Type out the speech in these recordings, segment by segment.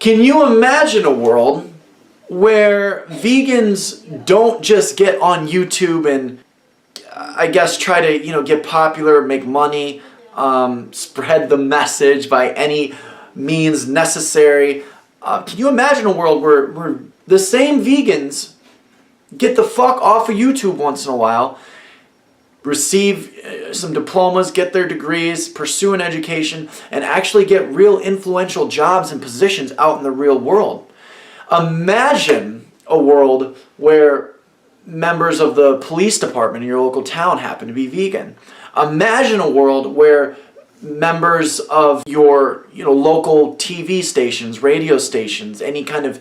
Can you imagine a world where vegans don't just get on YouTube and I guess try to, get popular, make money, spread the message by any means necessary? Can you imagine a world where the same vegans get the fuck off of YouTube once in a while, receive some diplomas, get their degrees, pursue an education, and actually get real influential jobs and positions out in the real world? Imagine a world where members of the police department in your local town happen to be vegan. Imagine a world where members of your local TV stations, radio stations, any kind of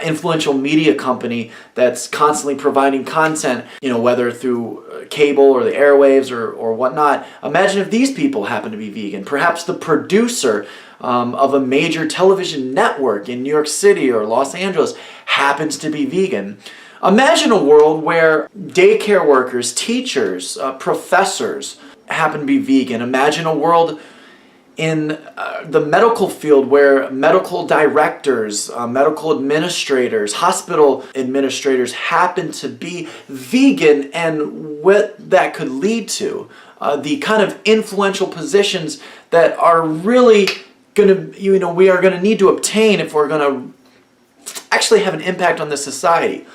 influential media company that's constantly providing content, whether through cable or the airwaves or whatnot. Imagine if these people happen to be vegan. Perhaps the producer of a major television network in New York City or Los Angeles happens to be vegan. Imagine a world where daycare workers, teachers, professors happen to be vegan. Imagine a world in the medical field where medical directors, medical administrators, hospital administrators happen to be vegan, and what that could lead to. The kind of influential positions that are really going to, we are going to need to obtain if we're going to actually have an impact on this society.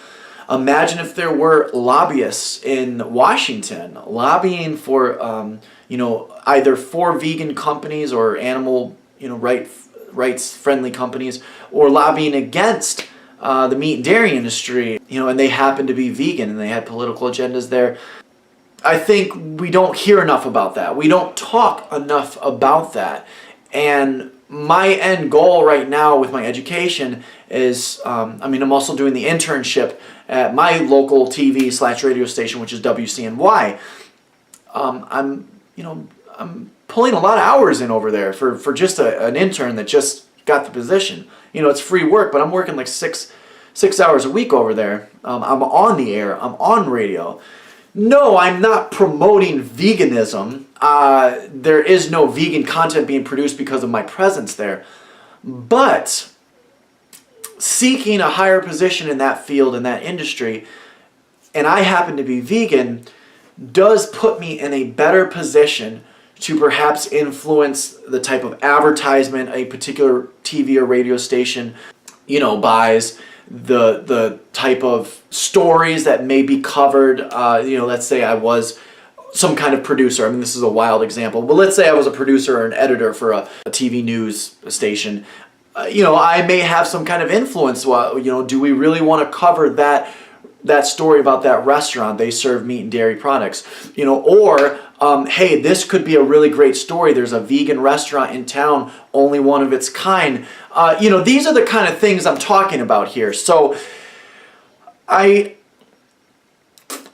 Imagine if there were lobbyists in Washington lobbying for, either for vegan companies or animal, rights-friendly companies, or lobbying against the meat and dairy industry, and they happen to be vegan and they had political agendas there. I think we don't hear enough about that. We don't talk enough about that. And my end goal right now with my education is, I'm also doing the internship at my local TV/radio station, which is WCNY. I'm pulling a lot of hours in over there for just an intern that just got the position. It's free work, but I'm working like six hours a week over there. I'm on the air. I'm on radio. No, I'm not promoting veganism. There is no vegan content being produced because of my presence there. But seeking a higher position in that field, in that industry, and I happen to be vegan, does put me in a better position to perhaps influence the type of advertisement a particular TV or radio station, buys, the type of stories that may be covered. Let's say I was some kind of producer. This is a wild example, but let's say I was a producer or an editor for a TV news station. I may have some kind of influence. Do we really want to cover that story about that restaurant? They serve meat and dairy products, or hey, this could be a really great story. There's a vegan restaurant in town, only one of its kind. These are the kind of things I'm talking about here. So I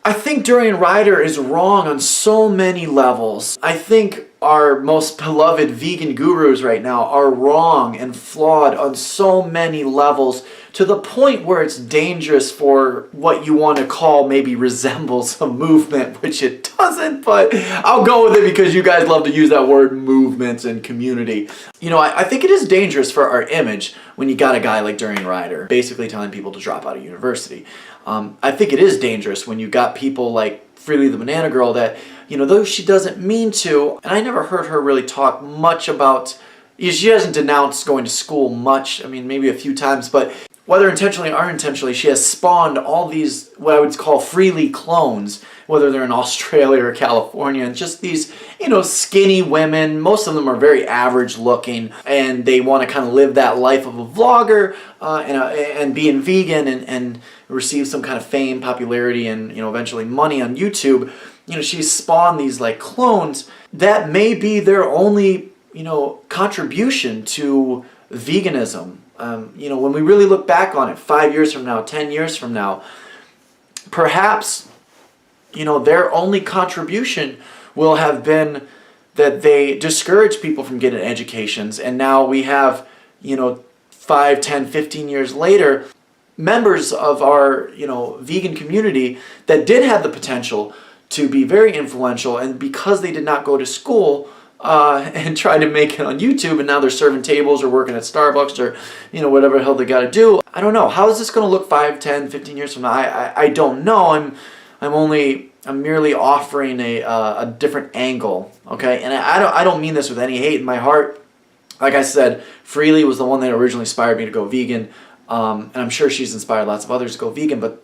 think Durian Ryder is wrong on so many levels. I think our most beloved vegan gurus right now are wrong and flawed on so many levels, to the point where it's dangerous for what you want to call maybe resembles a movement, which it doesn't, but I'll go with it because you guys love to use that word, movements and community. I think it is dangerous for our image when you got a guy like Durian Ryder basically telling people to drop out of university. I think it is dangerous when you got people like Freely the Banana Girl that, though she doesn't mean to, and I never heard her really talk much about, she hasn't denounced going to school much, maybe a few times, but whether intentionally or unintentionally, she has spawned all these, what I would call freely clones, whether they're in Australia or California, and just these, skinny women. Most of them are very average looking, and they want to kind of live that life of a vlogger and being vegan and receive some kind of fame, popularity, and eventually money on YouTube. She's spawned these like clones that may be their only contribution to veganism. When we really look back on it 5 years from now, 10 years from now, perhaps their only contribution will have been that they discourage people from getting educations, and now we have 5, 10, 15 years later, members of our vegan community that did have the potential to be very influential, and because they did not go to school, and tried to make it on YouTube, and now they're serving tables or working at Starbucks or, you know, whatever the hell they got to do. I don't know. How is this going to look 5, 10, 15 years from now? I don't know. I'm merely offering a different angle, okay? And I don't mean this with any hate in my heart. Like I said, Freely was the one that originally inspired me to go vegan, and I'm sure she's inspired lots of others to go vegan. But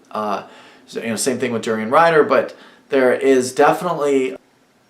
you know, same thing with Durian Rider. But there is definitely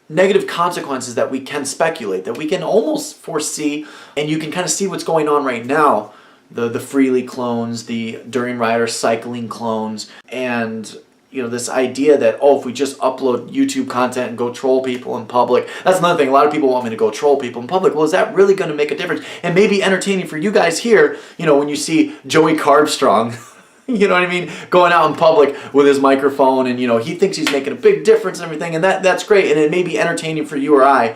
negative consequences that we can speculate, that we can almost foresee, and you can kind of see what's going on right now. The Freely clones, the Durian Rider cycling clones, and you know, this idea that, oh, if we just upload YouTube content and go troll people in public. That's another thing. A lot of people want me to go troll people in public. Well, is that really going to make a difference? And maybe entertaining for you guys here, you know, when you see Joey Carbstrong, you know what I mean, going out in public with his microphone, and, you know, he thinks he's making a big difference and everything, and that's great, and it may be entertaining for you or I.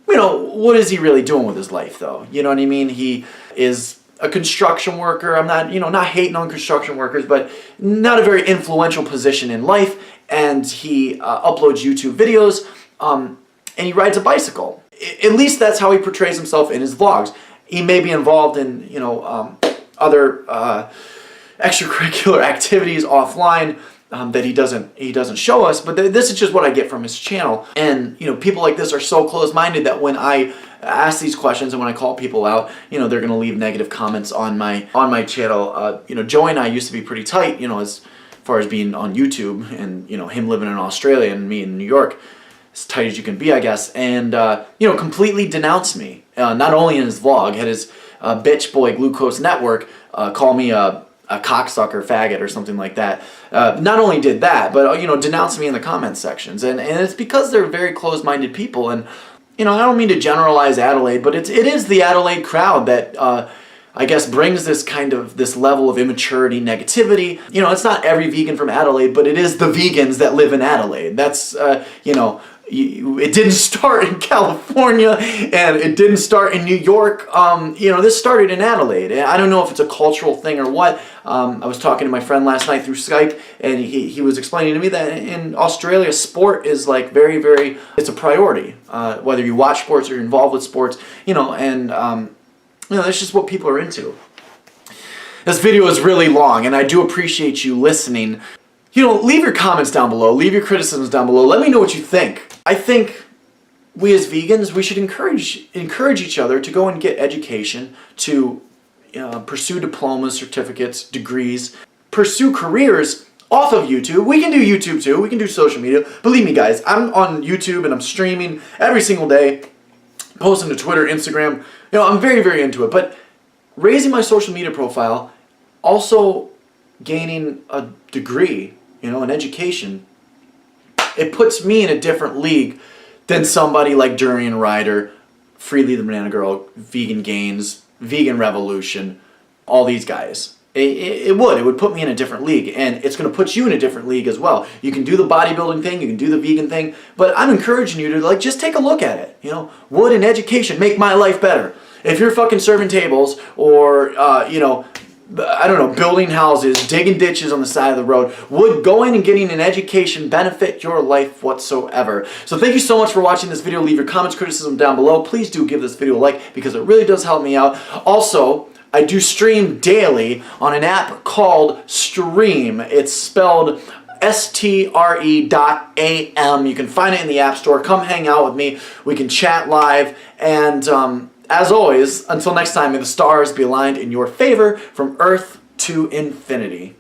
You know, what is he really doing with his life, though? You know what I mean? He is a construction worker. I'm not, you know, not hating on construction workers, but not a very influential position in life. And he uploads YouTube videos, and he rides a bicycle. At least that's how he portrays himself in his vlogs. He may be involved in, you know, other extracurricular activities offline that he doesn't show us. But this is just what I get from his channel. And you know, people like this are so close-minded that when I ask these questions and when I call people out, you know, they're going to leave negative comments on my channel. You know, Joey and I used to be pretty tight, you know, as far as being on YouTube, and you know, him living in Australia and me in New York, as tight as you can be, I guess. And you know, completely denounced me. Not only in his vlog, had his bitch boy Glucose Network call me a cocksucker, faggot, or something like that. Not only did that, but you know, denounced me in the comment sections, and it's because they're very closed-minded people. And you know, I don't mean to generalize Adelaide, but it is the Adelaide crowd that I guess brings this level of immaturity, negativity. You know, it's not every vegan from Adelaide, but it is the vegans that live in Adelaide. That's you know, it didn't start in California, and it didn't start in New York. You know, this started in Adelaide. I don't know if it's a cultural thing or what. I was talking to my friend last night through Skype, and he was explaining to me that in Australia, sport is like very, very, it's a priority. Whether you watch sports or you're involved with sports, you know, and you know, that's just what people are into. This video is really long, and I do appreciate you listening. You know, leave your comments down below. Leave your criticisms down below. Let me know what you think. I think we as vegans, we should encourage each other to go and get education, to pursue diplomas, certificates, degrees, pursue careers off of YouTube. We can do YouTube too. We can do social media. Believe me, guys, I'm on YouTube and I'm streaming every single day, posting to Twitter, Instagram. You know, I'm very, very into it. But raising my social media profile, also gaining a degree, you know, an education, it puts me in a different league than somebody like Durian Rider, Freely the Banana Girl, Vegan Gains, Vegan Revolution, all these guys. It would put me in a different league, and it's going to put you in a different league as well. You can do the bodybuilding thing, you can do the vegan thing, but I'm encouraging you to like just take a look at it. You know, would an education make my life better? If you're fucking serving tables or you know, I don't know, building houses, digging ditches on the side of the road, would going and getting an education benefit your life whatsoever? So thank you so much for watching this video. Leave your comments, criticism down below. Please do give this video a like because it really does help me out. Also, I do stream daily on an app called Stream. It's spelled STRE.AM. You can find it in the App Store. Come hang out with me. We can chat live. And as always, until next time, may the stars be aligned in your favor from Earth to infinity.